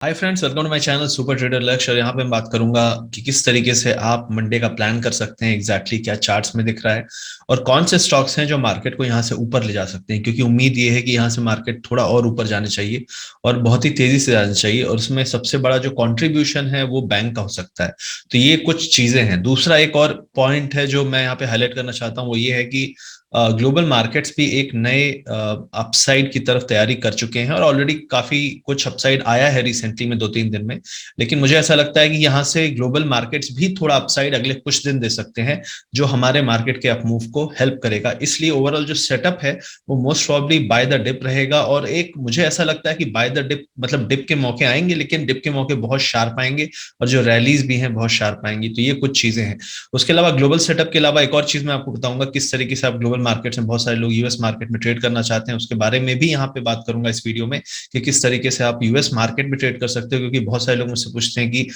Hi friends, welcome to my channel super trader Lakshya. और यहाँ पे मैं बात करूंगा कि किस तरीके से आप मंडे का प्लान कर सकते हैं। क्या चार्ट्स में दिख रहा है और कौन से स्टॉक्स हैं जो मार्केट को यहाँ से ऊपर ले जा सकते हैं, क्योंकि उम्मीद ये है कि यहाँ से मार्केट थोड़ा और ऊपर जाने चाहिए और बहुत ही तेजी से जाना चाहिए। और उसमें सबसे बड़ा जो कंट्रीब्यूशन है वो बैंक का हो सकता है। तो ये कुछ चीजें हैं। दूसरा एक और पॉइंट है जो मैं यहाँ पे हाईलाइट करना चाहता हूँ, वो ये है कि ग्लोबल मार्केट्स भी एक नए अपसाइड की तरफ तैयारी कर चुके हैं और ऑलरेडी काफी कुछ अपसाइड आया है रिसेंटली में 2-3 दिन में। लेकिन मुझे ऐसा लगता है कि यहाँ से ग्लोबल मार्केट्स भी थोड़ा अपसाइड अगले कुछ दिन दे सकते हैं, जो हमारे मार्केट के अपमूव को हेल्प करेगा। इसलिए ओवरऑल जो सेटअप है वो most probably by the dip रहेगा। और एक मुझे ऐसा लगता है कि बाय द डिप मतलब डिप के मौके आएंगे, लेकिन डिप के मौके बहुत शार्प आएंगे और जो रैलीज भी हैं बहुत शार्प आएंगी। तो ये कुछ चीजें हैं। उसके अलावा ग्लोबल सेटअप के अलावा एक और चीज मैं आपको बताऊंगा किस तरीके से आप ग्लोबल मार्केट्स में, बहुत सारे लोग यूएस मार्केट में ट्रेड करना चाहते हैं, उसके बारे में भी यहाँ पे बात करूंगा इस वीडियो में कि किस तरीके से आप यूएस मार्केट में ट्रेड कर सकते हो। क्योंकि बहुत सारे लोग मुझसे पूछते हैं कि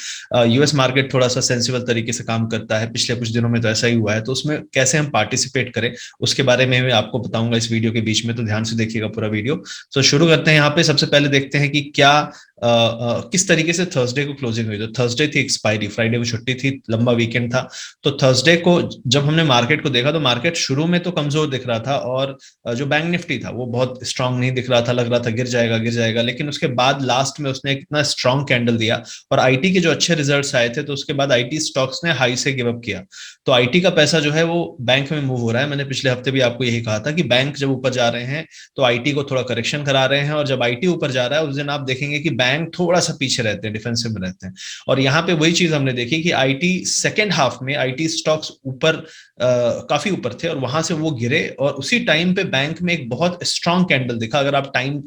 यूएस मार्केट थोड़ा सा सेंसिबल तरीके से काम करता है, पिछले कुछ दिनों में तो ऐसा ही हुआ है, तो उसमें कैसे हम पार्टिसिपेट करें उसके बारे में मैं आपको बताऊंगा इस वीडियो के बीच में। तो ध्यान से देखिएगा पूरा वीडियो। तो शुरू करते हैं। यहाँ पे सबसे पहले देखते हैं कि क्या किस तरीके से थर्सडे को क्लोजिंग हुई। तो थर्सडे थी एक्सपायरी, फ्राइडे को छुट्टी थी, लंबा वीकेंड था। तो थर्सडे को जब हमने मार्केट को देखा तो मार्केट शुरू में तो कमजोर दिख रहा था और जो बैंक निफ्टी था वो बहुत स्ट्रांग नहीं दिख रहा था, लग रहा था गिर जाएगा गिर जाएगा। लेकिन उसके बाद लास्ट में उसने इतना स्ट्रांग कैंडल दिया और आईटी के जो अच्छे रिजल्ट्स आए थे तो उसके बाद आईटी स्टॉक्स ने हाई से गिव अप किया। तो आईटी का पैसा जो है वो बैंक में मूव हो रहा है। मैंने पिछले हफ्ते भी आपको यही कहा था कि बैंक जब ऊपर जा रहे हैं तो आईटी को थोड़ा करेक्शन करा रहे हैं, और जब आईटी ऊपर जा रहा है उस दिन आप देखेंगे कि बैंक थोड़ा सा पीछे रहते हैं, डिफेंसिव में रहते हैं। और यहाँ पे वही चीज हमने देखी कि आईटी सेकेंड हाफ में आईटी स्टॉक्स ऊपर काफी ऊपर थे और वहां से वो गिरे, और उसी टाइम पे बैंक में एक बहुत स्ट्रांग कैंडल दिखा। अगर आप टाइम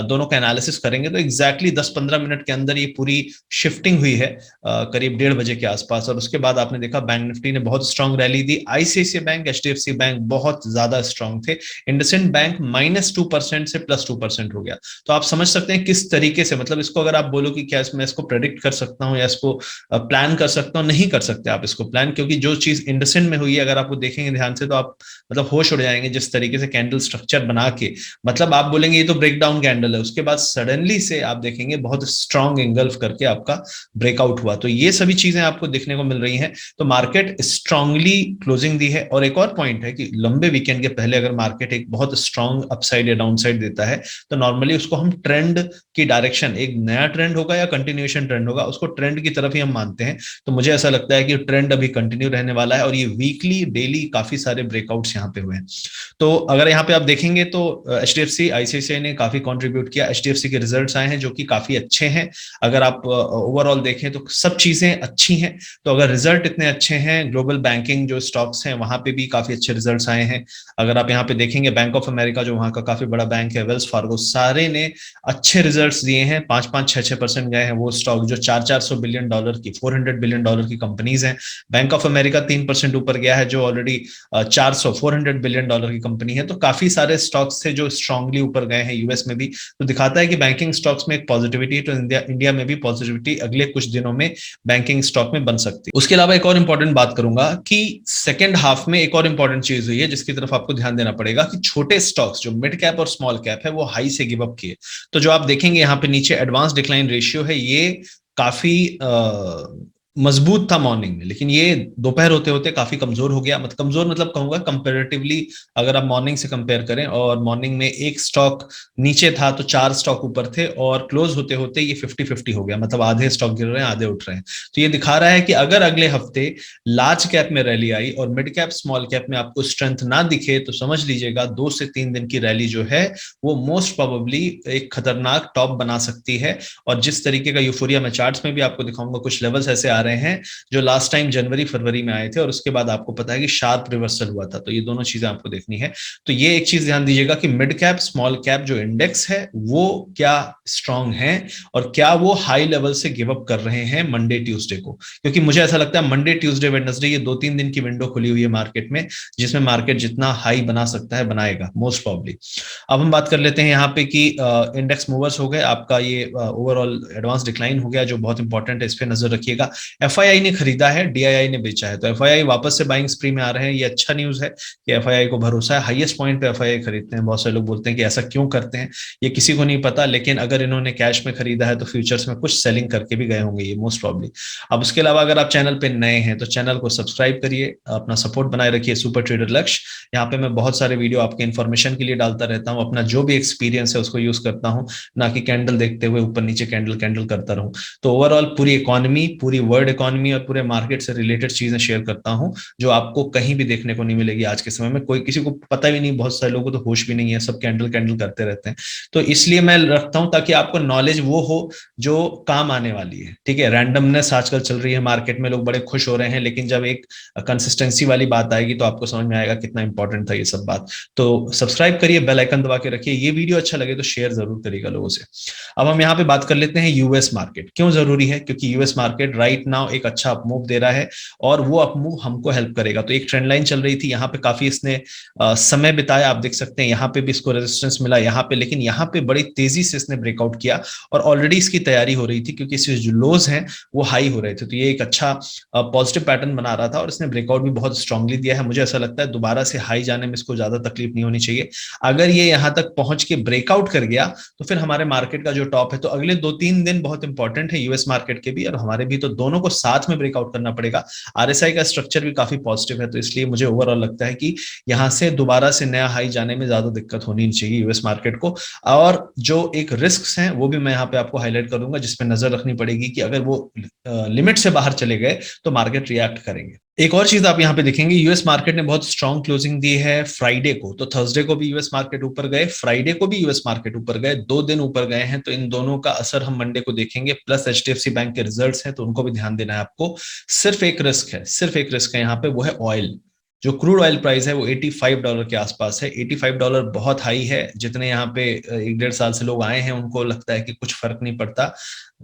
दोनों का एनालिसिस करेंगे तो एग्जैक्टली 10-15 मिनट के अंदर ये पूरी शिफ्टिंग हुई है, करीब 1:30 बजे के आसपास। और उसके बाद आपने देखा बैंक निफ्टी ने बहुत स्ट्रांग रैली दी, आईसीआईसीआई बैंक, एचडीएफसी बैंक बहुत ज्यादा स्ट्रांग थे, इंडसइंड बैंक -2% से +2% हो गया। तो आप समझ सकते हैं किस तरीके से, मतलब इसको अगर आप बोलो कि क्या इसमें इसको प्रेडिक्ट कर सकता हूं या इसको प्लान कर सकता हूं, नहीं कर सकते आप इसको प्लान, क्योंकि जो चीज इंडसइंड में हुई है अगर आप वो देखेंगे ध्यान से तो आप मतलब होश उड़ जाएंगे। जिस तरीके से कैंडल स्ट्रक्चर बना के, मतलब आप बोलेंगे ये तो ब्रेक डाउन कैंडल है, उसके बाद सडनली से आप देखेंगे बहुत स्ट्रांग एंगल्फ करके आपका ब्रेकआउट हुआ। तो ये सभी चीजें आपको देखने को मिल रही हैं। तो मार्केट स्ट्रांगली क्लोजिंग दी है। और एक और पॉइंट है कि लंबे वीकेंड के पहले अगर मार्केट एक बहुत स्ट्रांग अपसाइड या डाउनसाइड देता है तो नॉर्मली उसको हम ट्रेंड की डायरेक्शन, एक नया ट्रेंड होगा या कंटिन्यूएशन ट्रेंड होगा, उसको ट्रेंड की तरफ ही हम मानते हैं। तो मुझे ऐसा लगता है कि ट्रेंड अभी कंटिन्यू रहने वाला है और ये वीकली डेली काफी सारे ब्रेकआउट्स यहाँ पे हुए हैं। तो अगर यहाँ पे आप देखेंगे तो एचडीएफसी आईसीआईसीआई ने काफी कंट्रीब्यूट किया। एचडीएफसी के रिजल्ट्स आए हैं जो कि काफी अच्छे हैं। अगर आप ओवरऑल देखें तो सब चीजें अच्छी हैं। तो अगर रिजल्ट इतने अच्छे हैं, ग्लोबल बैंकिंग जो स्टॉक्स हैं वहां पे भी काफी अच्छे रिजल्ट्स आए हैं। अगर आप यहाँ पे देखेंगे बैंक ऑफ अमेरिका जो वहां का काफी बड़ा बैंक है, वेल्स फार्गो, सारे ने अच्छे रिजल्ट्स दिए हैं। 5-5, 6-6% गए हैं वो स्टॉक जो 400-400 बिलियन डॉलर की, $400 बिलियन की कंपनीज हैं। बैंक ऑफ अमेरिका 3% ऊपर गया है जो ऑलरेडी 400-400 बिलियन डॉलर की कंपनी है। तो काफी सारे स्टॉक्स थे जो स्ट्रांगली ऊपर गए हैं यूएस में भी। तो दिखाता है कि बैंकिंग स्टॉक्स में एक पॉजिटिविटी है। तो इंडिया में भी पॉजिटिविटी अगले कुछ दिनों में बैंकिंग स्टॉक में बन सकती है। उसके अलावा एक और इंपॉर्टेंट बात करूंगा कि सेकेंड हाफ में एक और इंपॉर्टेंट चीज हुई है जिसकी तरफ आपको ध्यान देना पड़ेगा कि छोटे स्टॉक्स जो मिड कैप और स्मॉल कैप है वो हाई से गिव अप किए। तो जो आप देखेंगे यहाँ पे नीचे एडवांस डिक्लाइन रेशियो है, ये काफी मजबूत था मॉर्निंग में, लेकिन ये दोपहर होते होते काफी कमजोर हो गया। मतलब कमजोर मतलब कहूंगा कंपेरेटिवली, अगर आप मॉर्निंग से कंपेयर करें, और मॉर्निंग में एक स्टॉक नीचे था तो 4 स्टॉक ऊपर थे, और क्लोज होते होते ये 50-50 हो गया, मतलब आधे स्टॉक गिर रहे हैं आधे उठ रहे हैं। तो ये दिखा रहा है कि अगर अगले हफ्ते लार्ज कैप में रैली आई और मिड कैप स्मॉल कैप में आपको स्ट्रेंथ ना दिखे तो समझ लीजिएगा 2 से 3 दिन की रैली जो है वो मोस्ट प्रोबेबली एक खतरनाक टॉप बना सकती है। और जिस तरीके का यूफोरिया मैं चार्ट्स में भी आपको दिखाऊंगा, कुछ लेवल्स ऐसे आ रहे हैं जो लास्ट टाइम जनवरी फरवरी में आए थे और उसके बाद आपको पता है कि शार्प रिवर्सल हुआ था। तो ये दोनों चीजें आपको देखनी है। तो ये एक चीज ध्यान दीजिएगा कि मिड कैप स्मॉल कैप जो इंडेक्स है वो क्या स्ट्रांग है और क्या वो हाई लेवल से गिव अप कर रहे हैं मंडे ट्यूसडे को। क्योंकि मुझे ऐसा लगता है मंडे ट्यूसडे वेडनेसडे ये 2-3 दिन की विंडो खुली हुई है मार्केट में, जिसमें मार्केट जितना हाई बना सकता है बनाएगा मोस्ट प्रॉब्ली। अब हम बात कर लेते हैं यहाँ पे कि इंडेक्स मूवर्स हो गए, आपका ये ओवरऑल एडवांस डिक्लाइन हो गया जो बहुत इंपॉर्टेंट है, इस पे नजर रखिएगा। FII ने खरीदा है, DII ने बेचा है, तो FII वापस से बाइंग स्प्री में आ रहे हैं। ये अच्छा न्यूज है कि FII को भरोसा है, हाईएस्ट पॉइंट पे FII खरीदते हैं। बहुत सारे लोग बोलते हैं कि ऐसा क्यों करते हैं, ये किसी को नहीं पता, लेकिन अगर इन्होंने कैश में खरीदा है तो फ्यूचर्स में कुछ सेलिंग करके भी गए होंगे ये मोस्ट प्रॉब्ली। अब उसके अलावा अगर आप चैनल पे नए हैं तो चैनल को सब्सक्राइब करिए, अपना सपोर्ट बनाए रखिए सुपर ट्रेडर लक्ष्य। यहाँ पे मैं बहुत सारे वीडियो आपके इन्फॉर्मेशन के लिए डालता रहता हूँ, अपना जो भी एक्सपीरियंस है उसको यूज करता हूँ, ना कि कैंडल देखते हुए ऊपर नीचे कैंडल कैंडल करता रहूं। तो ओवरऑल पूरी इकोनॉमी, पूरी वर्ल्ड इकोनॉमी और पूरे मार्केट से रिलेटेड चीजें शेयर करता हूं जो आपको कहीं भी देखने को नहीं मिलेगी आज के समय में। कोई किसी को पता भी नहीं, बहुत सारे लोगों को तो होश भी नहीं है, सब कैंडल कैंडल करते रहते हैं। तो इसलिए मैं रखता हूं ताकि आपको नॉलेज वो हो जो काम आने वाली है। ठीक है, रैंडमनेस आजकल चल रही है मार्केट में, लोग बड़े खुश हो रहे हैं, लेकिन जब एक कंसिस्टेंसी वाली बात आएगी तो आपको समझ में आएगा कितना इंपॉर्टेंट था ये सब बात। तो सब्सक्राइब करिए, बेल आइकन दबा के रखिए, ये वीडियो अच्छा लगे तो शेयर जरूर करिएगा लोगों से। अब हम यहाँ पे बात कर लेते हैं यूएस मार्केट क्यों जरूरी है, क्योंकि यूएस मार्केट राइट नाउ एक अच्छा अपमूव दे रहा है और वो अपमूव हमको हेल्प करेगा। तो एक ट्रेंड लाइन चल रही थी, यहाँ पे काफी इसने समय बिताया, आप देख सकते हैं यहाँ पे भी इसको रेजिस्टेंस मिला यहाँ पे, लेकिन यहाँ पे बड़ी तेजी से इसने ब्रेकआउट किया और ऑलरेडी इसकी तैयारी हो रही थी क्योंकि इसके जो लोज हैं वो हाई हो रहे थे। तो ये एक अच्छा पॉजिटिव पैटर्न बना रहा था और इसने ब्रेकआउट भी बहुत स्ट्रांगली दिया है। मुझे ऐसा लगता है दोबारा से हाई जाने में इसको ज्यादा तकलीफ नहीं होनी चाहिए। अगर ये यहाँ तक पहुंच के ब्रेकआउट कर गया तो फिर हमारे मार्केट का जो टॉप है, तो अगले 2-3 दिन बहुत इंपॉर्टेंट है यूएस मार्केट के भी और हमारे भी, तो दोनों को साथ में ब्रेकआउट करना पड़ेगा। RSI का स्ट्रक्चर भी काफी पॉजिटिव है, तो इसलिए मुझे ओवरऑल लगता है कि यहाँ से दोबारा से नया हाई जाने में ज्यादा दिक्कत होनी नहीं चाहिए यूएस मार्केट को। और जो एक रिस्क हैं वो भी मैं यहाँ पे आपको हाईलाइट कर दूंगा, जिसपे नजर रखनी पड़ेगी कि अगर वो लिमिट से बाहर चले गए तो मार्केट रिएक्ट करेंगे। एक और चीज आप यहाँ पे देखेंगे, यूएस मार्केट ने बहुत स्ट्रॉन्ग क्लोजिंग दी है फ्राइडे को, तो थर्सडे को भी यूएस मार्केट ऊपर गए, फ्राइडे को भी यूएस मार्केट ऊपर गए, 2 दिन ऊपर गए हैं। तो इन दोनों का असर हम मंडे को देखेंगे। प्लस HDFC बैंक के रिजल्ट्स हैं तो उनको भी ध्यान देना है आपको। सिर्फ एक रिस्क है, सिर्फ एक रिस्क है यहाँ पे, वो है ऑयल। जो क्रूड ऑयल प्राइस है वो $85 के आसपास है। $85 बहुत हाई है। जितने यहाँ पे 1-1.5 साल से लोग आए हैं उनको लगता है कि कुछ फर्क नहीं पड़ता।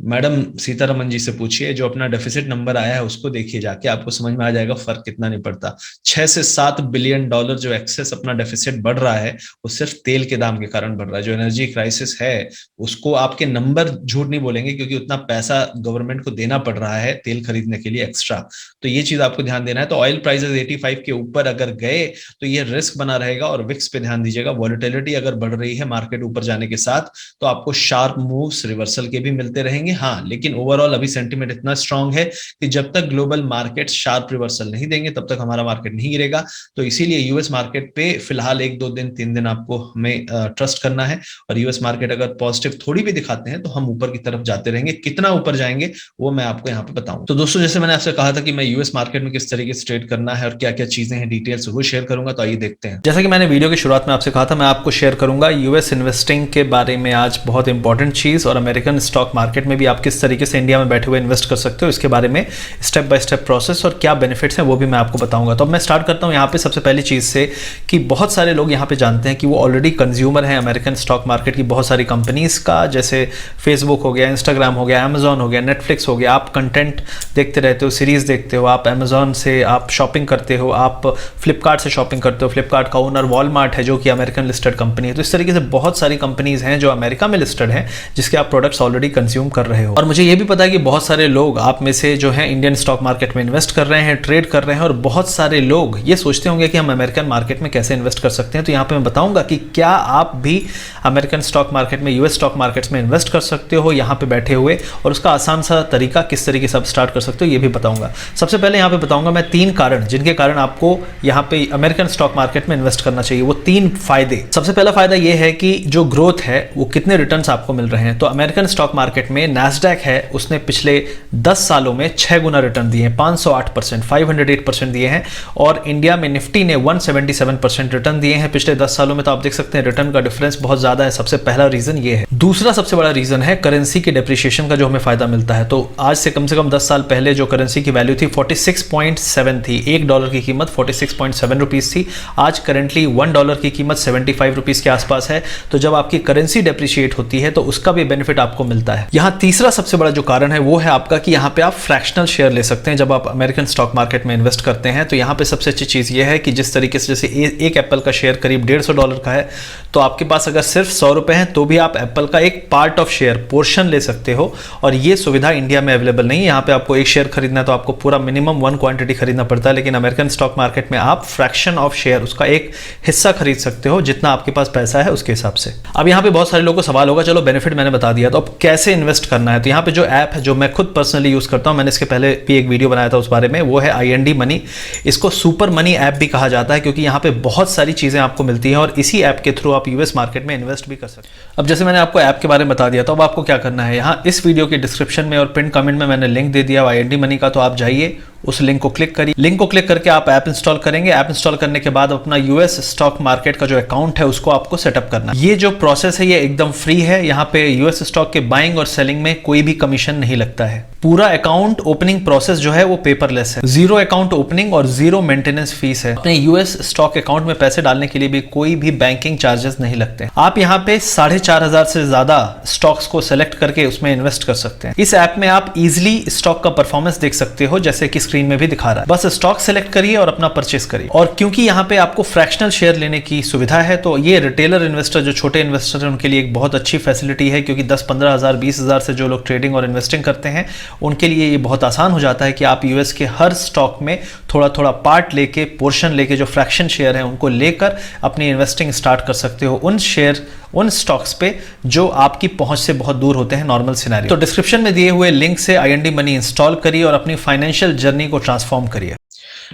मैडम सीतारमन जी से पूछिए, जो अपना डेफिसिट नंबर आया है उसको देखिए जाके, आपको समझ में आ जाएगा फर्क कितना नहीं पड़ता। 6 से 7 बिलियन डॉलर जो एक्सेस अपना डेफिसिट बढ़ रहा है वो सिर्फ तेल के दाम के कारण बढ़ रहा है। जो एनर्जी क्राइसिस है उसको आपके नंबर झूठ नहीं बोलेंगे, क्योंकि उतना पैसा गवर्नमेंट को देना पड़ रहा है तेल खरीदने के लिए एक्स्ट्रा। तो ये चीज आपको ध्यान देना है। तो ऑयल प्राइसेस 85 के ऊपर अगर गए तो ये रिस्क बना रहेगा। और विक्स पे ध्यान दीजिएगा, वॉलेटिलिटी अगर बढ़ रही है मार्केट ऊपर जाने के साथ तो आपको शार्प मूव्स रिवर्सल के भी मिलते रहेंगे। हाँ, लेकिन ओवरऑल अभी सेंटीमेंट इतना स्ट्रांग है कि जब तक ग्लोबल मार्केट शार्प रिवर्सल नहीं देंगे तब तक हमारा मार्केट नहीं गिरेगा। तो इसीलिए यूएस मार्केट पे फिलहाल 1-2 दिन 3 दिन आपको हमें ट्रस्ट करना है। और यूएस मार्केट अगर पॉजिटिव थोड़ी भी दिखाते हैं तो हम ऊपर की तरफ जाते रहेंगे। कितना ऊपर जाएंगे वो मैं आपको यहाँ पे बताऊं। तो दोस्तों, जैसे मैंने आपसे कहा था कि मैं यूएस मार्केट में किस तरीके से ट्रेड करना है और क्या क्या चीजें हैं डिटेल्स वो शेयर करूंगा, तो आइए देखते हैं। जैसा कि मैंने वीडियो की शुरुआत में आपसे कहा था, मैं आपको शेयर करूंगा यूएस इन्वेस्टिंग के बारे में आज बहुत इंपॉर्टेंट चीज, और अमेरिकन स्टॉक मार्केट में भी आप किस तरीके से इंडिया में बैठे हुए इन्वेस्ट कर सकते हो इसके बारे में स्टेप बाय स्टेप प्रोसेस और क्या बेनिफिट्स हैं वो भी मैं आपको बताऊंगा। तो अब मैं स्टार्ट करता हूं यहाँ पे सबसे पहली चीज से कि बहुत सारे लोग यहाँ पे जानते हैं कि वो ऑलरेडी कंज्यूमर हैं अमेरिकन स्टॉक मार्केट की बहुत सारी कंपनीज का, जैसे फेसबुक हो गया, इंस्टाग्राम हो गया, अमेजॉन हो गया, नेटफ्लिक्स हो गया। आप कंटेंट देखते रहते हो, सीरीज देखते हो, आप अमेजॉन से आप शॉपिंग करते हो, आप फ्लिपकार्ट से शॉपिंग करते हो। फ्लिपकार्ट का ओनर वॉलमार्ट है जो कि अमेरिकन लिस्टेड कंपनी है। तो इस तरीके से बहुत सारी कंपनीज हैं जो अमेरिका में लिस्टेड हैं जिसके आप प्रोडक्ट्स ऑलरेडी कंज्यूम कर रहे हो। और मुझे ये भी पता है कि बहुत सारे लोग आप में से जो है इंडियन स्टॉक मार्केट में इन्वेस्ट कर रहे हैं, ट्रेड कर रहे हैं, और बहुत सारे लोग ये सोचते होंगे कि हम अमेरिकन मार्केट में कैसे इन्वेस्ट कर सकते हैं। तो यहाँ पे मैं बताऊंगा कि क्या आप भी अमेरिकन स्टॉक मार्केट में, यूएस स्टॉक मार्केट्स में इन्वेस्ट कर सकते हो यहाँ पे बैठे हुए, और उसका आसान सा तरीका किस तरीके से आप स्टार्ट कर सकते हो ये भी बताऊंगा। सबसे पहले यहाँ पे बताऊंगा मैं 3 कारण जिनके कारण आपको यहाँ पे अमेरिकन स्टॉक मार्केट में इन्वेस्ट करना चाहिए। वो 3 फायदे। सबसे पहला फायदा ये है कि जो ग्रोथ है वो कितने रिटर्न्स आपको मिल रहे हैं। तो अमेरिकन स्टॉक मार्केट में नैस्डैक है, उसने पिछले 10 सालों में 6 गुना रिटर्न दिए हैं, 508%, 508% दिए हैं। और इंडिया में निफ्टी ने 177% रिटर्न दिए हैं पिछले 10 सालों में। तो आप देख सकते हैं रिटर्न का डिफरेंस बहुत ज्यादा है। सबसे पहला रीजन ये है। दूसरा सबसे बड़ा रीजन है करेंसी के डेप्रिसिएशन का जो हमें फायदा मिलता है। तो आज से कम 10 साल पहले जो करेंसी की वैल्यू थी 46.7 थी, $1 की कीमत 46.7 रुपीज थी। आज करेंटली $1 की कीमत 75 रुपीज के आसपास है। तो जब आपकी करेंसी डेप्रिशिएट होती है तो उसका भी बेनिफिट आपको मिलता है। यहाँ तीसरा सबसे बड़ा जो कारण है वो है आपका कि यहाँ पे आप फ्रैक्शनल शेयर ले सकते हैं। जब आप अमेरिकन स्टॉक मार्केट में इन्वेस्ट करते हैं तो यहाँ पे सबसे अच्छी चीज़ ये है कि जिस तरीके से जैसे एक एप्पल का शेयर करीब $150 का है, तो आपके पास अगर सिर्फ $100 हैं तो भी आप एप्पल का एक पार्ट ऑफ शेयर पोर्शन ले सकते हो। और ये सुविधा इंडिया में अवेलेबल नहीं है। यहाँ पे आपको एक शेयर खरीदना है तो आपको पूरा मिनिमम 1 क्वांटिटी खरीदना पड़ता है, लेकिन अमेरिकन स्टॉक मार्केट में आप फ्रैक्शन ऑफ शेयर, उसका एक हिस्सा खरीद सकते हो जितना आपके पास पैसा है उसके हिसाब से। अब यहाँ पे बहुत सारे लोगों को सवाल होगा, चलो बेनिफिट मैंने बता दिया, तो अब कैसे इन्वेस्ट करना है। तो यहाँ पे जो ऐप है जो मैं खुद पर्सनली यूज करता हूँ, मैंने इसके पहले भी एक वीडियो बनाया था उस बारे में, वो है IND मनी। इसको सुपर मनी ऐप भी कहा जाता है क्योंकि यहाँ पे बहुत सारी चीजें आपको मिलती हैं और इसी ऐप के थ्रू आप यूएस मार्केट में इन्वेस्ट भी कर सकते हैं। अब जैसे मैंने आपको ऐप के बारे में बता दिया, तो अब आपको क्या करना है, यहाँ इस वीडियो के डिस्क्रिप्शन में और पिन कमेंट में मैंने लिंक दे दिया IND मनी का, तो आप जाइए उस लिंक को क्लिक करिए। लिंक को क्लिक करके आप ऐप इंस्टॉल करेंगे। ऐप इंस्टॉल करने के बाद अपना यूएस स्टॉक मार्केट का जो अकाउंट है उसको आपको सेटअप करना है। ये जो प्रोसेस है ये एकदम फ्री है। यहाँ पे यूएस स्टॉक के बाइंग और सेलिंग में कोई भी कमीशन नहीं लगता है। पूरा अकाउंट ओपनिंग प्रोसेस जो है वो पेपरलेस है। 0 अकाउंट ओपनिंग और 0 मेंटेनेंस फीस है। अपने यूएस स्टॉक अकाउंट में पैसे डालने के लिए भी कोई भी बैंकिंग चार्जेस नहीं लगते। आप यहाँ पे 4,500 से ज्यादा स्टॉक्स को सेलेक्ट करके उसमें इन्वेस्ट कर सकते हैं। इस ऐप में आप इजिली स्टॉक का परफॉर्मेंस देख सकते हो, जैसे कि स्क्रीन में भी दिखा रहा है। बस स्टॉक सेलेक्ट करिए और अपना परचेस करिए। और क्योंकि यहाँ पे आपको फ्रैक्शनल शेयर लेने की सुविधा है, तो ये रिटेलर इन्वेस्टर, जो छोटे इन्वेस्टर हैं, उनके लिए एक बहुत अच्छी फैसिलिटी है, क्योंकि 10-15 हज़ार 20 हज़ार से जो लोग ट्रेडिंग और इन्वेस्टिंग करते हैं उनके लिए ये बहुत आसान हो जाता है कि आप यूएस के हर स्टॉक में थोड़ा थोड़ा पार्ट लेके, पोर्शन लेके, जो फ्रैक्शन शेयर है उनको लेकर अपनी इन्वेस्टिंग स्टार्ट कर सकते हो उन शेयर, उन स्टॉक्स पे जो आपकी पहुंच से बहुत दूर होते हैं नॉर्मल सिनेरियो। तो डिस्क्रिप्शन में दिए हुए लिंक से IND मनी इंस्टॉल करिए और अपनी फाइनेंशियल जर्नी को ट्रांसफॉर्म करिए।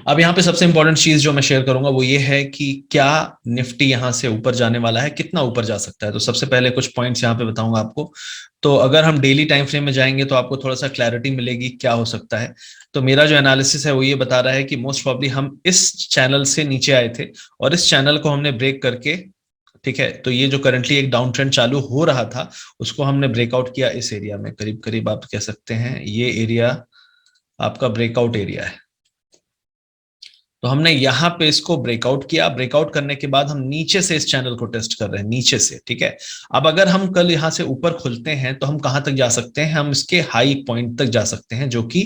अब यहाँ पे सबसे इंपॉर्टेंट चीज जो मैं शेयर करूंगा वो ये है कि क्या निफ्टी यहाँ से ऊपर जाने वाला है, कितना ऊपर जा सकता है। तो सबसे पहले कुछ पॉइंट्स यहाँ पे बताऊंगा आपको। तो अगर हम डेली टाइम फ्रेम में जाएंगे तो आपको थोड़ा सा क्लैरिटी मिलेगी क्या हो सकता है। तो मेरा जो एनालिसिस है वो ये बता रहा है कि मोस्ट प्रॉब्ली हम इस चैनल से नीचे आए थे और इस चैनल को हमने ब्रेक करके, ठीक है, तो ये जो करंटली एक डाउन ट्रेंड चालू हो रहा था उसको हमने ब्रेकआउट किया इस एरिया में, करीब करीब आप कह सकते हैं ये एरिया आपका ब्रेकआउट एरिया है। तो हमने यहाँ पे इसको ब्रेकआउट किया। ब्रेकआउट करने के बाद हम नीचे से इस चैनल को टेस्ट कर रहे हैं, नीचे से, ठीक है। अब अगर हम कल यहाँ से ऊपर खुलते हैं तो हम कहां तक जा सकते हैं, हम इसके हाई पॉइंट तक जा सकते हैं जो कि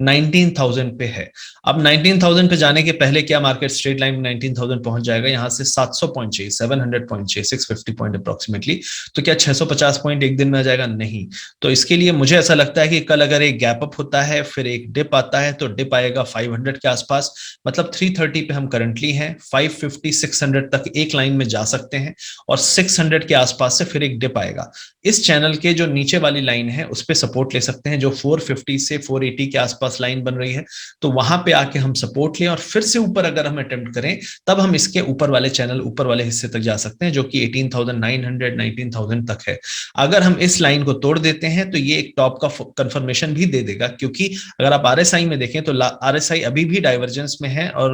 19,000 पे है। अब 19,000 पे जाने के पहले क्या मार्केट स्ट्रेट लाइन में 19,000 पहुंच जाएगा, यहाँ से 700 पॉइंट चाहिए, 700 पॉइंट चाहिए, 650 पॉइंट अप्रोक्सीमेटली। तो क्या 650 पॉइंट एक दिन में आ जाएगा? नहीं। तो इसके लिए मुझे ऐसा लगता है कि कल अगर एक गैप अप होता है, फिर एक डिप आता है, तो डिप आएगा 500 के आसपास, मतलब 330 पे हम करंटली हैं। 550 600 तक एक लाइन में जा सकते हैं और 600 के आसपास से फिर एक डिप आएगा। इस चैनल के जो नीचे वाली लाइन है उस पे सपोर्ट ले सकते हैं, जो 450 से 480 के आसपास लाइन बन रही है, तो वहां पे आके हम सपोर्ट लें और फिर से ऊपर अगर हम अटेम्प्ट करें तब हम इसके ऊपर वाले चैनल, ऊपर वाले हिस्से तक जा सकते हैं जो कि 18,900 19,000 तक है। अगर हम इस लाइन को तोड़ देते हैं तो ये एक टॉप का कंफर्मेशन भी दे देगा, क्योंकि अगर आप RSI में देखें तो RSI अभी भी डाइवर्जेंस में है और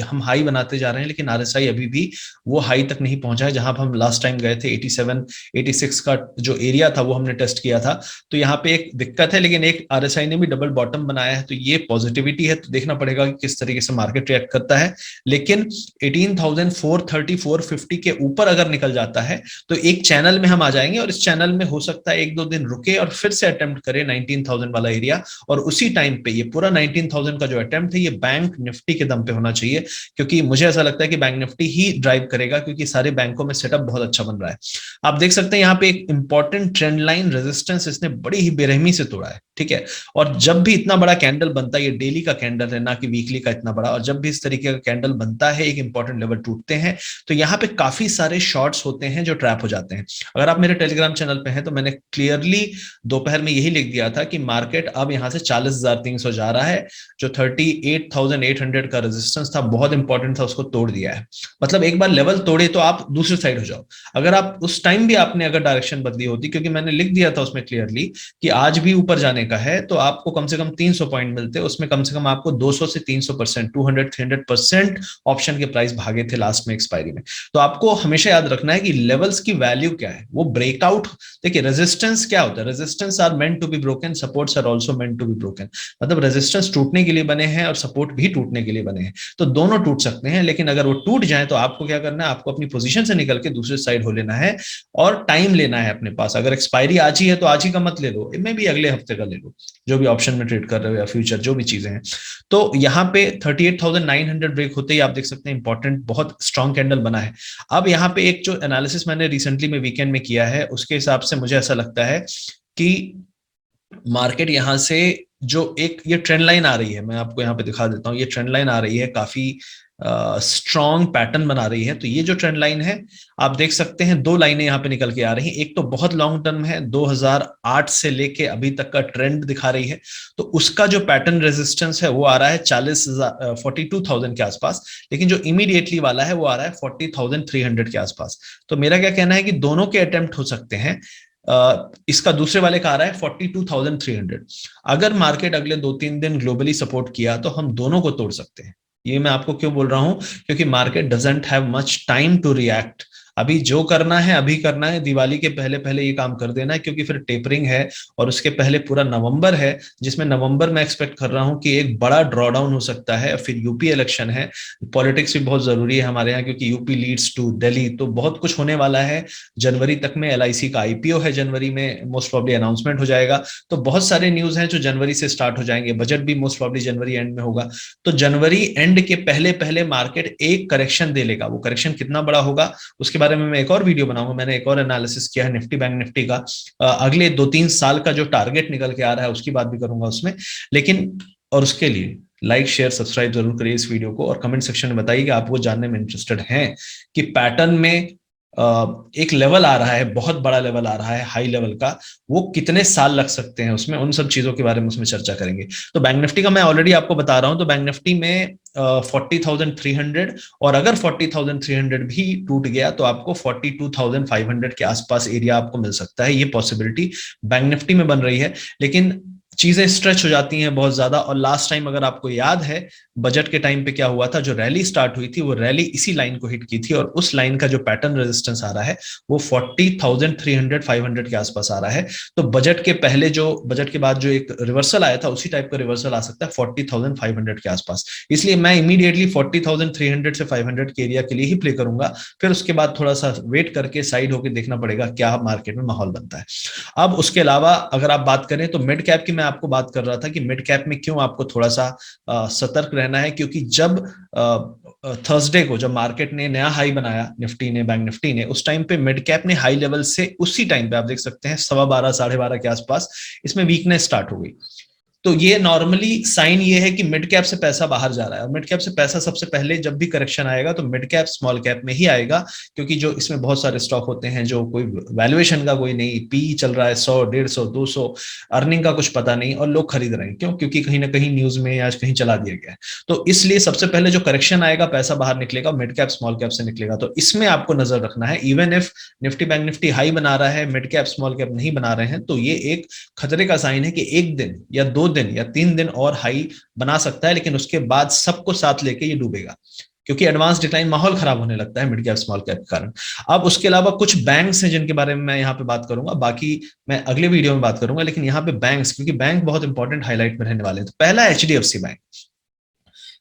हम हाई बनाते जा रहे हैं, लेकिन RSI अभी भी वो हाई तक नहीं पहुंचा है जहां हम लास्ट टाइम गए थे। 87 86 का जो एरिया था वो हमने टेस्ट किया था। तो यहाँ पे एक दिक्कत है, लेकिन एक RSI ने भी डबल बॉटम बनाया है, तो ये पॉजिटिविटी है। तो देखना पड़ेगा कि किस तरीके से मार्केट रिएक्ट करता है। लेकिन 18,430 450 के ऊपर अगर निकल जाता है तो एक चैनल में हम आ जाएंगे और इस चैनल में हो सकता है 1-2 दिन रुके और फिर से अटेम्प्ट करें 19,000 वाला एरिया। और उसी टाइम पे ये पूरा 19,000 का जो अटेम्प्ट है ये बैंक निफ्टी के दम पे होना चाहिए, क्योंकि मुझे ऐसा लगता है कि बैंक निफ्टी ही ड्राइव करेगा, क्योंकि सारे बैंकों में सेटअप बहुत अच्छा बन रहा है। आप देख सकते हैं यहाँ पे एक इंपॉर्टेंट ट्रेंड लाइन रेजिस्टेंस इसने बड़ी ही बेरहमी से तोड़ा है, ठीक है। और जब भी इतना बड़ा कैंडल बनता है, ये डेली का कैंडल है ना कि वीकली का इतना बड़ा, और जब भी इस तरीके का कैंडल बनता है, एक इंपॉर्टेंट लेवल टूटते हैं, तो यहाँ पे काफी सारे शॉर्ट्स होते हैं जो ट्रैप हो जाते हैं। अगर आप मेरे टेलीग्राम चैनल पे हैं तो मैंने क्लियरली दोपहर में यही लिख दिया था कि मार्केट अब यहाँ से 40,300 जा रहा है, जो 38,800 का रेजिस्टेंस था, बहुत इंपॉर्टेंट था, उसको तोड़ दिया है। मतलब एक बार लेवल तोड़े तो आप दूसरी साइड हो जाओ। अगर आप उस टाइम भी आपने अगर डायरेक्शन बदली होती, क्योंकि मैंने लिख दिया था उसमें क्लियरली कि आज भी ऊपर जाने का है, तो आपको कम से कम 300 पॉइंट मिलते, उसमें कम से कम आपको 200 से 300%, 200-300% ऑप्शन के प्राइस भागे थे लास्ट में एक्सपायरी में। तो आपको हमेशा याद रखना है कि लेवल्स की वैल्यू क्या है, वो ब्रेकआउट। देखिए रेजिस्टेंस क्या होता है, resistance are meant to be broken, supports are also meant to be broken. मतलब रेजिस्टेंस टूटने के लिए बने हैं और सपोर्ट भी टूटने के लिए बने हैं। तो दोनों टूट सकते हैं, लेकिन अगर वो टूट जाए तो आपको क्या करना है, आपको अपनी पोजीशन से निकल के दूसरे साइड हो लेना है और टाइम लेना है अपने पास। अगर एक्सपायरी आज ही है तो आज ही का मत ले लो, मे भी अगले हफ्ते का ले लो, जो भी ऑप्शन में ट्रेड कर रहे हो या फ्यूचर जो भी चीजें हैं। तो यहाँ पे 38,900 ब्रेक होते ही आप देख सकते हैं इंपॉर्टेंट बहुत स्ट्रॉन्ग कैंडल बना है। अब यहाँ पे एक जो एनालिसिस मैंने रिसेंटली में वीकेंड में किया है, उसके हिसाब से मुझे ऐसा लगता है कि मार्केट यहां से जो एक ये ट्रेंड लाइन आ रही है, मैं आपको यहाँ पे दिखा देता हूँ, ये ट्रेंड लाइन आ रही है, काफी स्ट्रॉन्ग पैटर्न बना रही है। तो ये जो ट्रेंड लाइन है आप देख सकते हैं, दो लाइनें यहाँ पे निकल के आ रही हैं। एक तो बहुत लॉन्ग टर्म है, 2008 से लेके अभी तक का ट्रेंड दिखा रही है, तो उसका जो पैटर्न रेजिस्टेंस है वो आ रहा है 42,000 के आसपास, लेकिन जो इमीडिएटली वाला है वो आ रहा है 40,300 के आसपास। तो मेरा क्या कहना है कि दोनों के अटेम्प्ट हो सकते हैं। इसका दूसरे वाले का आ रहा है 42,300। अगर मार्केट अगले 2-3 दिन ग्लोबली सपोर्ट किया तो हम दोनों को तोड़ सकते हैं। ये मैं आपको क्यों बोल रहा हूं, क्योंकि market doesn't have much time to react. अभी जो करना है अभी करना है, दिवाली के पहले पहले ये काम कर देना है, क्योंकि फिर टेपरिंग है और उसके पहले पूरा नवंबर है, जिसमें नवंबर में एक्सपेक्ट कर रहा हूं कि एक बड़ा ड्रॉडाउन हो सकता है। फिर यूपी इलेक्शन है, पॉलिटिक्स भी बहुत जरूरी है हमारे यहाँ, क्योंकि यूपी लीड्स टू दिल्ली, तो बहुत कुछ होने वाला है। जनवरी तक में LIC का IPO है, जनवरी में मोस्ट प्रॉब्ली अनाउंसमेंट हो जाएगा। तो बहुत सारे न्यूज हैं जो जनवरी से स्टार्ट हो जाएंगे, बजट भी मोस्ट प्रॉब्ली जनवरी एंड में होगा। तो जनवरी एंड के पहले पहले मार्केट एक करेक्शन दे लेगा। वो करेक्शन कितना बड़ा होगा उसके बारे में मैं एक और वीडियो बनाऊंगा। मैंने एक और एनालिसिस किया है निफ्टी बैंक निफ्टी का, अगले 2-3 साल का जो टारगेट निकल के आ रहा है उसकी बात भी करूंगा उसमें। लेकिन और उसके लिए लाइक शेयर सब्सक्राइब जरूर करिए इस वीडियो को, और कमेंट सेक्शन में बताइए कि आप वो जानने में इंटरेस्टेड हैं कि पैटर्न में एक लेवल आ रहा है, बहुत बड़ा लेवल आ रहा है हाई लेवल का, वो कितने साल लग सकते हैं उसमें, उन सब चीजों के बारे में उसमें चर्चा करेंगे। तो बैंक निफ्टी का मैं ऑलरेडी आपको बता रहा हूं, तो बैंक निफ्टी में 40,300, और अगर 40,300 भी टूट गया तो आपको 42,500 के आसपास एरिया आपको मिल सकता है। ये पॉसिबिलिटी बैंक निफ्टी में बन रही है, लेकिन चीजें स्ट्रेच हो जाती हैं बहुत ज्यादा। और लास्ट टाइम अगर आपको याद है बजट के टाइम पे क्या हुआ था, जो रैली स्टार्ट हुई थी वो रैली इसी लाइन को हिट की थी, और उस लाइन का जो पैटर्न रेजिस्टेंस आ रहा है वो 40,300-500 के आसपास आ रहा है। तो बजट के पहले जो, बजट के बाद जो एक रिवर्सल आया था उसी टाइप का रिवर्सल आ सकता है 40,500 के आसपास। इसलिए मैं इमीडिएटली 40,300 से 500 के एरिया के लिए ही प्ले करूंगा, फिर उसके बाद थोड़ा सा वेट करके साइड होकर देखना पड़ेगा क्या मार्केट में माहौल बनता है। अब उसके अलावा अगर आप बात करें तो मिड कैप की मैं आपको बात कर रहा था कि मिड कैप में क्यों आपको थोड़ा सा सतर्क रहना है, क्योंकि जब थर्सडे को जब मार्केट ने नया हाई बनाया, निफ्टी ने, बैंक निफ्टी ने, उस टाइम पे मिड कैप ने हाई लेवल से उसी टाइम पे आप देख सकते हैं 12:15 12:30 के आसपास इसमें वीकनेस स्टार्ट हो गई। तो ये नॉर्मली साइन ये है कि मिड कैप से पैसा बाहर जा रहा है, और मिड कैप से पैसा सबसे पहले जब भी करेक्शन आएगा तो मिड कैप स्मॉल कैप में ही आएगा, क्योंकि जो इसमें बहुत सारे स्टॉक होते हैं जो कोई वैल्यूएशन का कोई नहीं, पी चल रहा है 100, 150, 200, अर्निंग का कुछ पता नहीं, और लोग खरीद रहे हैं। क्यों? क्योंकि कहीं ना कहीं न्यूज में आज कहीं चला दिया गया है। तो इसलिए सबसे पहले जो करेक्शन आएगा पैसा बाहर निकलेगा, मिड कैप स्मॉल कैप से निकलेगा। तो इसमें आपको नजर रखना है, even if Nifty bank Nifty high बना रहा है, मिड कैप स्मॉल कैप नहीं बना रहे हैं, तो ये एक खतरे का साइन है कि एक दिन या 2 दिन या 3 दिन और हाई बना सकता है, लेकिन उसके बाद सबको साथ लेके ये डूबेगा, क्योंकि एडवांस डिक्लाइन माहौल खराब होने लगता है मिड कैप स्मॉल कैप के कारण। अब उसके अलावा कुछ बैंक्स हैं जिनके बारे में मैं यहाँ पे बात करूंगा, बाकी मैं अगले वीडियो में बात करूंगा, लेकिन यहाँ पे बैंक्स, क्योंकि बैंक बहुत इंपॉर्टेंट हाईलाइट में रहने वाले हैं। तो पहला HDFC बैंक।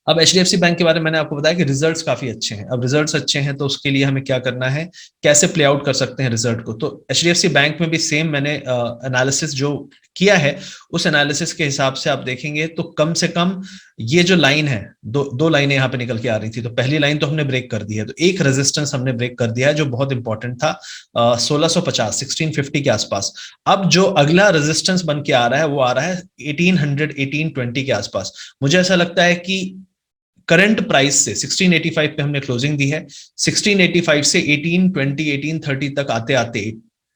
अब HDFC बैंक के बारे में मैंने आपको बताया कि रिजल्ट्स काफी अच्छे हैं। अब रिजल्ट्स अच्छे हैं तो उसके लिए हमें क्या करना है, कैसे प्ले आउट कर सकते हैं रिजल्ट को। तो HDFC बैंक में भी सेम मैंने एनालिसिस जो किया है, उस एनालिसिस के हिसाब से आप देखेंगे तो कम से कम ये जो लाइन है, दो लाइनें यहाँ पे निकल के आ रही थी, तो पहली लाइन तो हमने ब्रेक कर दी है, तो एक रेजिस्टेंस हमने ब्रेक कर दिया है जो बहुत इंपॉर्टेंट था, 1650 1650 के आसपास। अब जो अगला रेजिस्टेंस बन के आ रहा है वो आ रहा है 1800 1820 के आसपास। मुझे ऐसा लगता है कि करंट प्राइस से 1685 पे हमने क्लोजिंग दी है, 1685 से 1820 1830 तक आते आते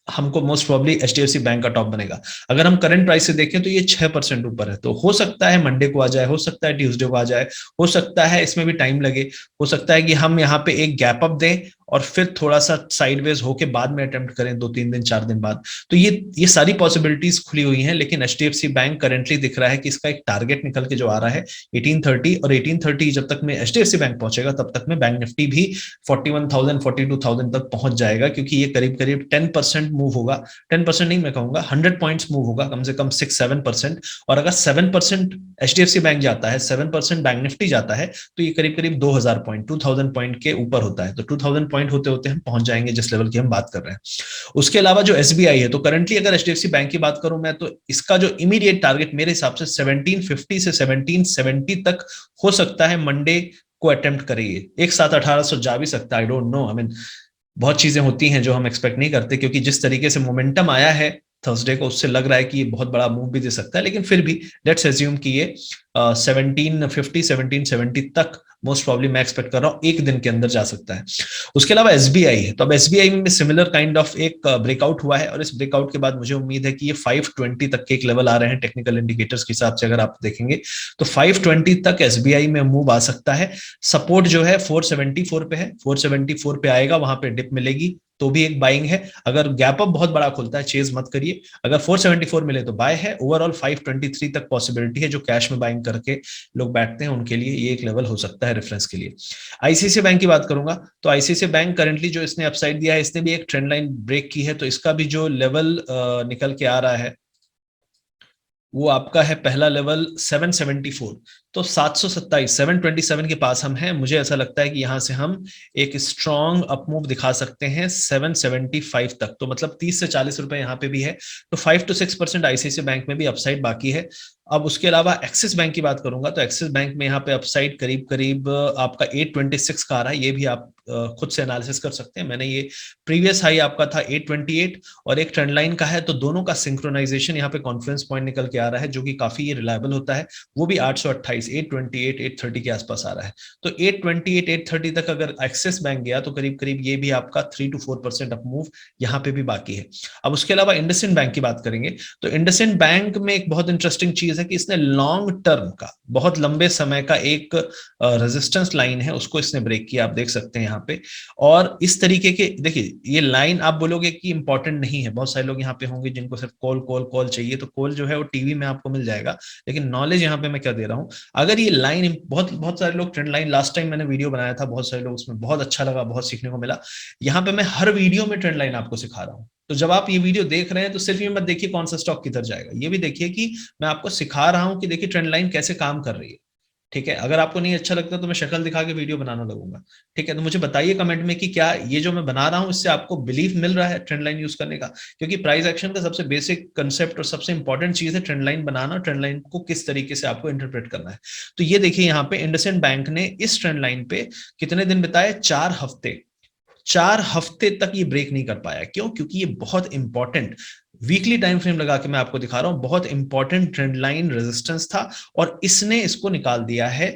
हमको मोस्ट प्रोबेबली HDFC बैंक का टॉप बनेगा। अगर हम करंट प्राइस से देखें तो ये 6% ऊपर है, तो हो सकता है मंडे को आ जाए, हो सकता है ट्यूसडे को आ जाए, हो सकता है इसमें भी टाइम लगे, हो सकता है कि हम यहाँ पे एक गैप अप दें और फिर थोड़ा सा साइडवेज होके बाद में अटेम्प्ट करें 2-3 दिन 4 दिन बाद। तो ये सारी पॉसिबिलिटीज खुली हुई हैं, लेकिन HDFC बैंक करेंटली दिख रहा है कि इसका एक टारगेट निकल के जो आ रहा है 1830, और 1830 जब तक में HDFC बैंक पहुंचेगा तब तक में बैंक निफ्टी भी 41,000 42,000 तक पहुंच जाएगा, क्योंकि ये करीब करीब 10% मूव होगा, 10% नहीं मैं कहूंगा 100 पॉइंट्स मूव होगा, कम से कम 6-7%। और अगर 7% HDFC बैंक जाता है 7%, बैंक निफ्टी जाता है तो ये करीब करीब 2000 पॉइंट 2000 पॉइंट के ऊपर होता है। तो 2000 पॉइंट होते होते हम पहुंच जाएंगे जिस लेवल की हम बात कर रहे हैं। उसके अलावा जो SBI है, तो करंटली अगर HDFC बैंक की बात करूं मैं, तो इसका जो इमीडिएट टारगेट मेरे हिसाब से 1750 से 1770 तक हो सकता है मंडे को अटेम्प्ट करिए। एक साथ 1800 जा भी सकता है, I don't know, I mean बहुत चीजें होती हैं जो हम एक्सपेक्ट नहीं करते, क्योंकि जिस तरीके से मोमेंटम आया है थर्सडे को, उससे लग रहा है कि ये बहुत बड़ा मूव भी दे सकता है। लेकिन फिर भी लेट्स एज्यूम कि ये 1750 1770 तक मोस्ट प्रॉब्ली मैं एक्सपेक्ट कर रहा हूं एक दिन के अंदर जा सकता है। उसके अलावा SBI है, तो अब SBI में सिमिलर काइंड ऑफ एक ब्रेकआउट हुआ है, और इस ब्रेकआउट के बाद मुझे उम्मीद है कि ये 520 तक के एक लेवल आ रहे हैं टेक्निकल इंडिकेटर्स के हिसाब से। अगर आप देखेंगे तो 520 तक SBI में मूव आ सकता है। सपोर्ट जो है 474 पे है, 474 पे आएगा, वहां पे डिप मिलेगी तो भी एक बाइंग है। अगर गैप अप बहुत बड़ा खुलता है चेज मत करिए, अगर 474 मिले तो बाय है। ओवरऑल 523 तक पॉसिबिलिटी है, जो कैश में बाइंग करके लोग बैठते हैं उनके लिए ये एक लेवल हो सकता है रेफरेंस के लिए। ICICI बैंक की बात करूंगा तो ICICI बैंक करंटली जो इसने अपसाइड दिया है, इसने भी एक ट्रेंड लाइन ब्रेक की है, तो इसका भी जो लेवल निकल के आ रहा है वो आपका है पहला लेवल 774। तो 727 727 के पास हम हैं। मुझे ऐसा लगता है कि यहां से हम एक स्ट्रॉन्ग अपमूव दिखा सकते हैं 775 तक, तो मतलब 30 से 40 रुपए यहां पे भी है। तो 5 to 6% ICICI बैंक में भी अपसाइड बाकी है। अब उसके अलावा एक्सिस बैंक की बात करूंगा तो एक्सिस बैंक में यहाँ पे अपसाइड करीब करीब आपका 826 का आ रहा है। ये भी आप खुद से एनालिसिस कर सकते हैं। मैंने ये प्रीवियस हाई आपका था 828 और एक ट्रेंड लाइन का है, तो दोनों का सिंक्रोनाइजेशन यहाँ पे कॉन्फ्रेंस पॉइंट निकल के आ रहा है, जो कि काफी रिलायबल होता है। वो भी 828 828 830 के आसपास आ रहा है। तो 828 830 तक अगर एक्सिस बैंक गया तो करीब करीब ये भी आपका 3 to 4% अप मूव यहाँ पे भी बाकी है। अब उसके अलावा इंडसइंड बैंक की बात करेंगे तो इंडसइंड बैंक में एक बहुत इंटरेस्टिंग चीज है कि इसने लॉन्ग टर्म का, बहुत लंबे समय का एक रेजिस्टेंस लाइन है, उसको इसने ब्रेक किया, आप देख सकते हैं यहाँ पे। और इस तरीके के देखिए, ये लाइन आप बोलोगे कि इंपॉर्टेंट नहीं है, बहुत सारे लोग यहाँ पे होंगे जिनको सिर्फ कॉल कॉल कॉल चाहिए, तो कॉल जो है वो टीवी में आपको मिल जाएगा, लेकिन नॉलेज यहाँ पे मैं क्या दे रहा हूँ। अगर ये लाइन, बहुत बहुत सारे लोग ट्रेंड लाइन, लास्ट टाइम मैंने वीडियो बनाया था, बहुत सारे लोग उसमें बहुत अच्छा लगा, बहुत सीखने को मिला। यहाँ पे मैं हर वीडियो में ट्रेंड लाइन आपको सिखा रहा हूँ। तो जब आप ये वीडियो देख रहे हैं तो सिर्फ ये मत देखिए कौन सा स्टॉक किधर जाएगा, ये भी देखिए कि मैं आपको सिखा रहा हूं कि देखिए ट्रेंड लाइन कैसे काम कर रही है। ठीक है, अगर आपको नहीं अच्छा लगता तो मैं शक्ल दिखा के वीडियो बनाना लगूंगा। ठीक है, तो मुझे बताइए कमेंट में कि क्या ये जो मैं बना रहा हूं इससे आपको बिलीफ मिल रहा है ट्रेंड लाइन यूज करने का। क्योंकि प्राइस एक्शन का सबसे बेसिक कंसेप्ट और सबसे इंपॉर्टेंट चीज है ट्रेंड लाइन बनाना, ट्रेंड लाइन को किस तरीके से आपको इंटरप्रेट करना है। तो ये देखिए यहाँ पे इंडसइंड बैंक ने इस ट्रेंड लाइन पे कितने दिन बिताए, 4 हफ्ते। 4 हफ्ते तक ये ब्रेक नहीं कर पाया। क्यों? क्योंकि ये बहुत इंपॉर्टेंट वीकली टाइम फ्रेम लगा के मैं आपको दिखा रहा हूं, बहुत इंपॉर्टेंट ट्रेंड लाइन रेजिस्टेंस था, और इसने इसको निकाल दिया है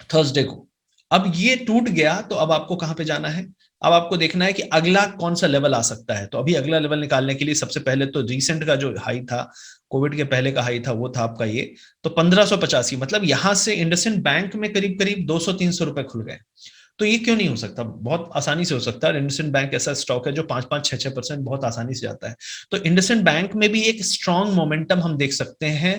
थर्सडे को। अब ये टूट गया तो अब आपको कहां पे जाना है, अब आपको देखना है कि अगला कौन सा लेवल आ सकता है। तो अभी अगला लेवल निकालने के लिए सबसे पहले तो रिसेंट का जो हाई था, कोविड के पहले का हाई था, वो था आपका ये, तो 1585। मतलब यहां से इंडसइंड बैंक में करीब करीब 200-300 रुपए खुल गए। तो ये क्यों नहीं हो सकता? बहुत आसानी से हो सकता है। इंडसइंड बैंक ऐसा स्टॉक है जो 5-5 6-6% बहुत आसानी से जाता है। तो इंडसइंड बैंक में भी एक स्ट्रॉन्ग मोमेंटम हम देख सकते हैं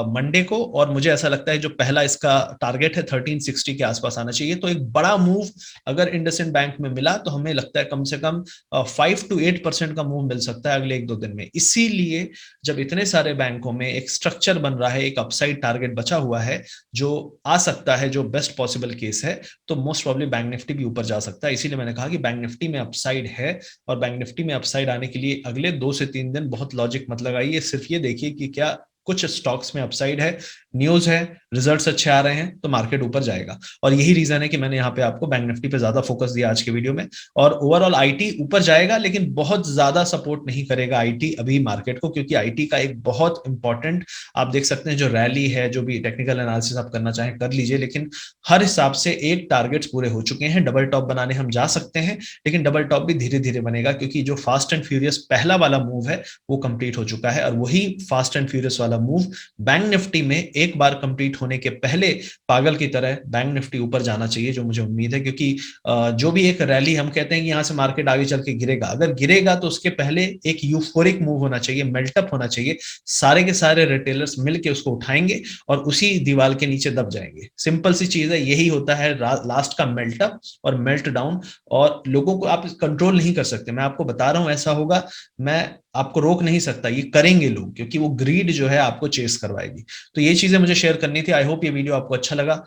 मंडे को, और मुझे ऐसा लगता है जो पहला इसका टारगेट है 1360 के आसपास आना चाहिए। तो एक बड़ा मूव अगर इंडसइंड बैंक में मिला तो हमें लगता है कम से कम 5 to 8% का मूव मिल सकता है अगले 1-2 दिन में। इसीलिए जब इतने सारे बैंकों में एक स्ट्रक्चर बन रहा है, एक अपसाइड टारगेट बचा हुआ है जो आ सकता है, जो बेस्ट पॉसिबल केस है, तो मोस्ट प्रॉब्ली बैंक निफ्टी भी ऊपर जा सकता है। इसीलिए मैंने कहा कि बैंक निफ्टी में अपसाइड है, और बैंक निफ्टी में अपसाइड आने के लिए अगले 2 से 3 दिन बहुत लॉजिक मत लगाइए, सिर्फ ये देखिए कि क्या कुछ स्टॉक्स में अपसाइड है, न्यूज है, रिजल्ट्स अच्छे आ रहे हैं तो मार्केट ऊपर जाएगा। और यही रीजन है कि मैंने यहाँ पे आपको बैंक निफ्टी पे ज्यादा फोकस दिया आज के वीडियो में। और ओवरऑल आईटी ऊपर जाएगा, लेकिन बहुत ज्यादा सपोर्ट नहीं करेगा आईटी अभी मार्केट को, क्योंकि आईटी का एक बहुत इंपॉर्टेंट, आप देख सकते हैं जो रैली है, जो भी टेक्निकल एनालिसिस आप करना चाहें कर लीजिए, लेकिन हर हिसाब से एक टारगेट्स पूरे हो चुके हैं। डबल टॉप बनाने हम जा सकते हैं, लेकिन डबल टॉप भी धीरे धीरे बनेगा, क्योंकि जो फास्ट एंड फ्यूरियस पहला वाला मूव है वो कंप्लीट हो चुका है, और वही फास्ट एंड फ्यूरियस वाला मूव बैंक निफ्टी में एक बार कंप्लीट होने के पहले पागल की तरह बैंक निफ्टी ऊपर जाना चाहिए, जो मुझे उम्मीद है। क्योंकि जो भी एक रैली हम कहते हैं कि यहां से मार्केट आगे चल के गिरेगा, अगर गिरेगा तो उसके पहले एक यूफोरिक मूव होना चाहिए, मेल्टअप होना चाहिए, सारे के सारे रिटेलर्स मिलके उसको उठाएंगे और उसी दीवार के नीचे दब जाएंगे। सिंपल सी चीज है, यही होता है लास्ट का मेल्टअप और मेल्ट डाउन, और लोगों को आप कंट्रोल नहीं कर सकते। मैं आपको बता रहा हूं ऐसा होगा। मैं आपको रोक नहीं सकता, ये करेंगे लोग, क्योंकि वो ग्रीड जो है आपको चेस करवाएगी। तो ये चीजें मुझे शेयर करनी थी। आई होप ये वीडियो आपको अच्छा लगा।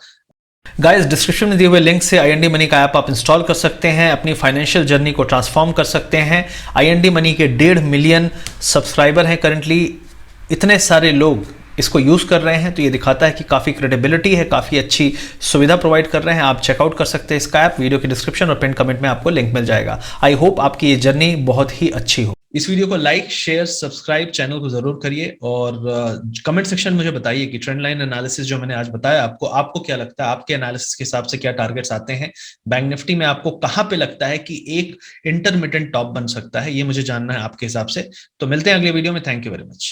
गाइस, डिस्क्रिप्शन में दिए हुए लिंक से आईएनडी मनी का ऐप आप इंस्टॉल कर सकते हैं, अपनी फाइनेंशियल जर्नी को ट्रांसफॉर्म कर सकते हैं। आईएनडी मनी के 1.5 मिलियन सब्सक्राइबर हैं करंटली, इतने सारे लोग इसको यूज कर रहे हैं, तो ये दिखाता है कि काफी क्रेडिबिलिटी है, काफी अच्छी सुविधा प्रोवाइड कर रहे हैं। आप चेकआउट कर सकते हैं इसका ऐप, वीडियो के डिस्क्रिप्शन और पिन कमेंट में आपको लिंक मिल जाएगा। आई होप आपकी ये जर्नी बहुत ही अच्छी हो। इस वीडियो को लाइक, शेयर, सब्सक्राइब चैनल को जरूर करिए, और कमेंट सेक्शन मुझे बताइए कि ट्रेंड लाइन एनालिसिस जो मैंने आज बताया आपको, आपको क्या लगता है, आपके एनालिसिस के हिसाब से क्या टारगेट्स आते हैं बैंक निफ्टी में, आपको कहां पे लगता है कि एक इंटरमिटेंट टॉप बन सकता है, ये मुझे जानना है आपके हिसाब से। तो मिलते हैं अगले वीडियो में। Thank you very much.